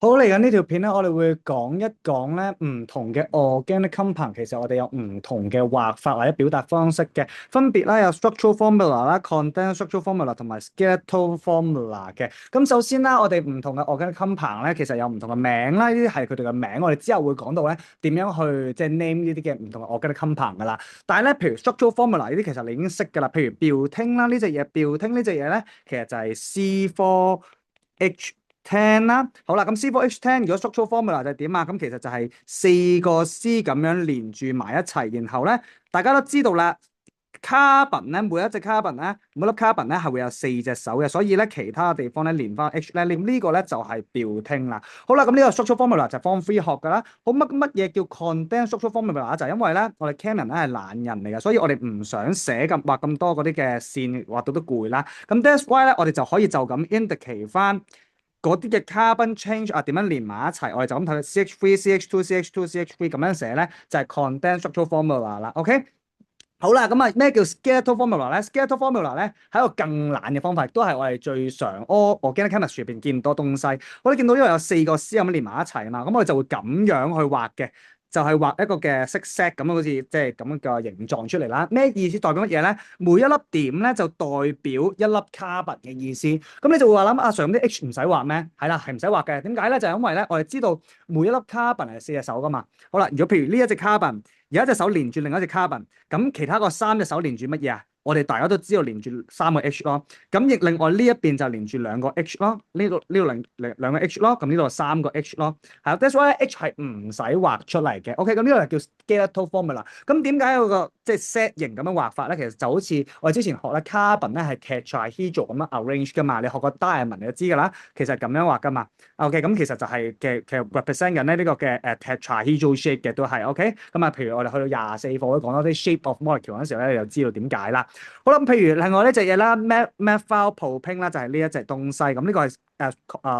好，嚟緊呢條片咧，我哋會講一講咧唔同嘅 organic compound，其實我哋有唔同嘅畫法或者表達方式嘅，分別咧有 structural formula 啦、condensed structural formula 同埋 skeletal formula 嘅。咁首先啦，我哋唔同嘅 organic compound 咧，其實有唔同嘅名啦，呢啲係佢哋嘅名，我哋之後會講到咧點樣去即係 name 呢啲嘅唔同嘅 organic compound 噶啦。但係咧，譬如 structural formula 呢啲，其實你已經識噶啦，譬如 butyl 啦呢隻嘢，butyl 呢隻嘢咧，其實就係 C4H10 啦，好啦，咁 C4H10 如果 structural formula 就係點啊？咁其實就係四個 C 咁樣連住埋一齊，然後咧大家都知道啦，carbon 咧每一隻 carbon 咧每粒 carbon 咧係會有四隻手嘅，所以咧其他地方咧連翻 H 咧，呢個咧就係 butyl 啦。好啦，咁呢個 structural formula 就係 Form 3學噶啦。好，乜嘢叫 condensed structural formula 就係因為咧我哋 Cam 人咧係懶人嚟嘅，所以我哋唔想寫咁畫咁多嗰啲嘅線，畫到都攰啦。咁 that's why 咧我哋就可以就咁 indicate 翻。嗰啲嘅 carbon change 啊，點樣連埋一齊？我哋就咁睇 CH3、CH2、CH2、CH3 咁樣寫咧，就係 condensed structural formula 啦。OK，好啦，咁啊咩叫 skeletal formula 咧？skeletal formula 咧係一個更懶嘅方法，亦都係我哋最常 organic chemistry 入邊見到東西。我哋見到呢度有四個 C 咁樣連埋一齊啊嘛，咁我哋就會咁樣去畫嘅。就係畫一個嘅色 set 咁樣，好似即係咁樣嘅形狀出嚟啦。咩意思？代表乜嘢咧？每一粒點咧就代表一粒 carbon 嘅意思。咁你就會話諗阿 Sir 啲 H 唔使畫咩？係啦，係唔使畫嘅。點解咧？就係因為咧，我哋知道每一粒 carbon 係四隻手噶嘛。好啦，如果譬如呢一隻 carbon 有一隻手連住另一隻 carbon，咁其他個三隻手連住乜嘢啊？我哋大家都知道連住三個 H 咯。咁亦另外呢一邊就連住兩個 H 咯。呢度兩個 H 咯。咁呢度三個 H 咯。係啊，that's why H 係唔使畫出嚟嘅。OK，咁呢個係叫 skeletal formula。咁點解有個即係 set 型咁樣畫法咧？其實就好似我哋之前學咧 carbon 咧係 tetrahedral 咁樣 arrange 噶嘛。你學過 diamond 你就知㗎啦。其實咁樣畫㗎嘛。OK，咁其實就係其實 represent 緊咧呢個嘅tetrahedral shape 嘅都係 OK。咁啊，譬如我哋去到24課都講多啲 shape of molecule 嗰陣時候咧，你就知道點解啦。好啦，譬如另外呢隻嘢啦，methylpropane 啦，就係呢一隻東西。咁呢個係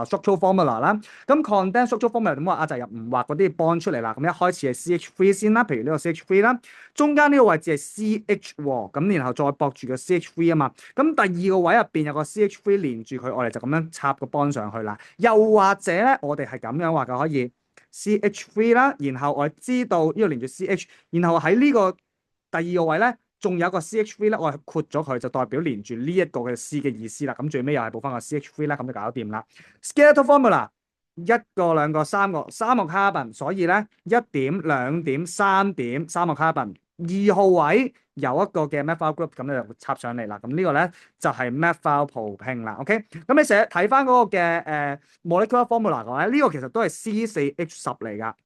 structural formula 啦。咁 condensed structural formula 點畫啊？就係唔畫嗰啲 bond 出嚟啦。咁一開始係 CH3 先啦，譬如呢個 CH3 啦，中間呢個位置係 CH 喎，咁然後再駁住個 CH3 啊嘛。咁第二個位入邊有個 CH3 連住佢，我哋就咁樣插個 bond 上去啦。又或者咧，我哋係咁樣畫嘅，可以 CH3 啦，然後我知道呢個連住 CH，然後喺呢個第二個位咧。仲有一個 CH3 咧，我係括咗佢，就代表連住呢一個嘅 C 嘅意思啦。咁最尾又係補翻個 CH3 啦，咁就搞掂啦。Skeletal formula 一個、兩個、三個 carbon，所以咧一點、兩點、三點，三個 carbon。二號位有一個嘅 methyl group，咁你就插上嚟啦。咁呢個咧就係 methylpropane 啦。OK，咁你成日睇翻嗰個嘅molecular formula 嘅話咧，呢個其實都係 C4H10嚟噶。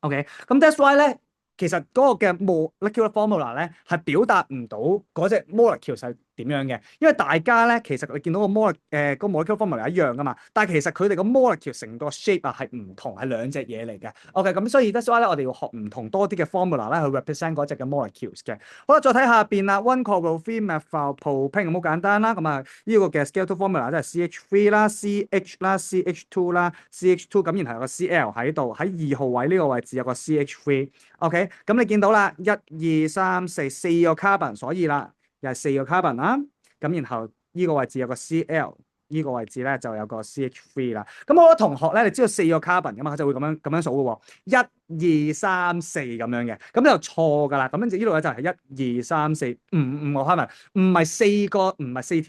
OK，咁 that's why 咧。其實嗰個嘅 molecular formula 咧係表達唔到嗰隻 molecule 係點樣嘅，因為大家咧其實你見到個 molecule formula 係一樣噶嘛，但係其實佢哋個 molecule 成個 shape 啊係唔同，係兩隻嘢嚟嘅。OK，咁所以 that's why 咧我哋要學唔同多啲嘅 formula 咧去 represent 嗰隻嘅 molecules 嘅。好啦，再睇下邊啦，1-chlorophene-methylpropane 好簡單啦，咁啊呢個嘅 skeletal formula 即係 CH3 啦、CH 啦、CH2 啦、CH2 咁，然後有個 Cl 喺度，喺二號位呢個位置有個 CH3。OK，咁你見到啦，一二三四，四個 carbon，所以啦，又係四個 carbon 啦。咁然後呢個位置有個 Cl，呢個位置咧就有個 CH3 啦。咁好多同學咧，你知道四個 carbon 噶嘛，佢就會咁樣數嘅喎，一二三四咁樣嘅，咁就錯噶啦。咁跟住呢度咧就係一二三四五個 carbon，唔係四條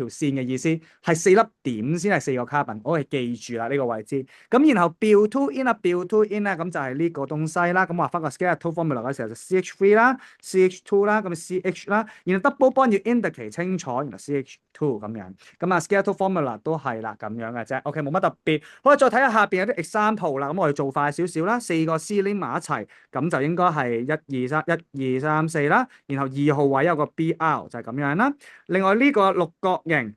線嘅意思，係四粒點先係四個 carbon，我哋記住啦呢個位置。咁然後 butyl in 啊，butyl in 咧，咁就係呢個東西啦。咁畫翻個 skeletal formula 嘅時候就 CH3 啦、CH2 啦，咁 CH 啦，然後 double bond 要 indicate 清楚，然後 CH2 咁樣。咁啊 skeletal formula 都係啦咁樣嘅啫。OK，冇乜特別。好啦，再睇下下邊有啲 example 啦。咁我哋做快少少啦，四個 C 連埋一齊，咁就應該係一二三四啦。然後二號位有個 Br 就係咁樣啦。另外呢個六角形。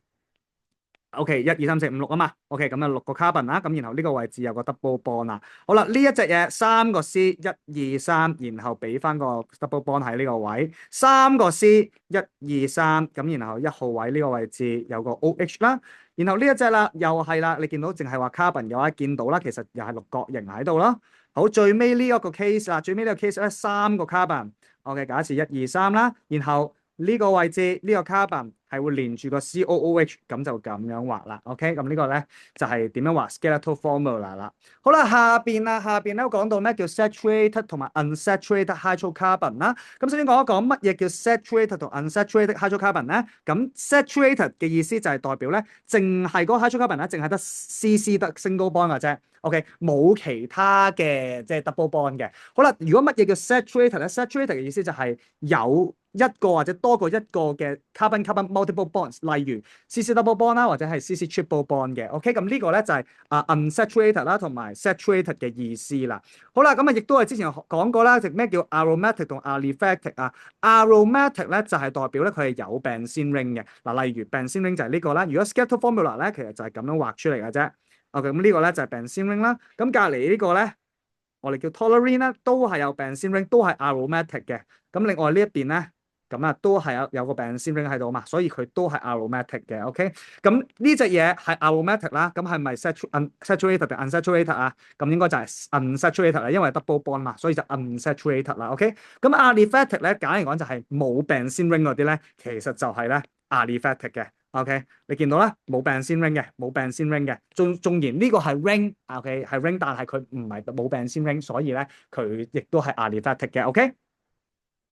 OK，一二三四五六啊嘛，OK，咁啊六個 carbon 啦，咁然後呢個位置有個 double bond 啦。好啦，呢一隻嘢三個 C，一二三，然後俾翻個 double bond 喺呢個位，三個 C，一二三，咁然後一號位呢個位置有個 OH 啦。然後呢一隻啦，又係啦，你見到淨係話 carbon 嘅話見到啦，其實又係六角形喺度咯。好，最尾呢一個 case 啦，最尾呢個 case 咧三個 carbon，OK，假設一二三啦，然後呢個位置呢個 carbon。係會連住個 COOH，咁就咁樣畫啦。OK，咁呢個咧就係點樣畫 skeletal formula 啦。好啦，下邊咧講到咩叫 saturated 同埋 unsaturated hydrocarbon 啦。咁首先講一講乜嘢叫 saturated 同 unsaturated hydrocarbon 咧。咁 saturated 嘅意思就係代表咧，淨係嗰個 hydrocarbon 咧，淨係得 CC 得 single bond 嘅啫。OK，冇其他嘅即係 double bond 嘅。好啦，如果乜嘢叫 saturated 咧？saturated 嘅意思就係有一個或者多過一個嘅 carbon multiple bonds，例如 CC double bond 啦，或者係 CC triple bond 嘅。OK，咁呢個咧就係unsaturated 啦，同埋 saturated 嘅意思啦。好啦，咁啊亦都係之前講過啦，就咩叫 aromatic 同 aliphatic 啊？aromatic 咧就係代表咧佢係有 benzene ring 嘅。嗱，例如 benzene ring 就係呢個啦。如果 skeletal formula 咧，其實就係咁樣畫出嚟嘅啫。OK，咁呢個咧就係 benzene ring 啦。咁隔離呢個咧，我哋叫 toluene 咧，都係有 benzene ring，都係 aromatic 嘅。咁另外呢一邊咧，咁啊都係有個 benzene ring 喺度嘛，所以佢都係 aromatic 嘅。OK，咁呢隻嘢係 aromatic 啦，咁係咪 saturated 定 unsaturated 啊？咁應該就係 unsaturated 啦，因為 double bond 嘛，所以就 unsaturated 啦。OK，咁 aliphatic 咧，簡單嚟講就係冇 benzene ring 嗰啲咧，其實就係咧 aliphatic 嘅。OK，你見到啦，冇 benzene ring 嘅，冇 benzene ring 嘅，縱然呢個係 ring，OK 係 ring，但係佢唔係冇 benzene ring，所以咧佢亦都係 aliphatic 嘅。OK。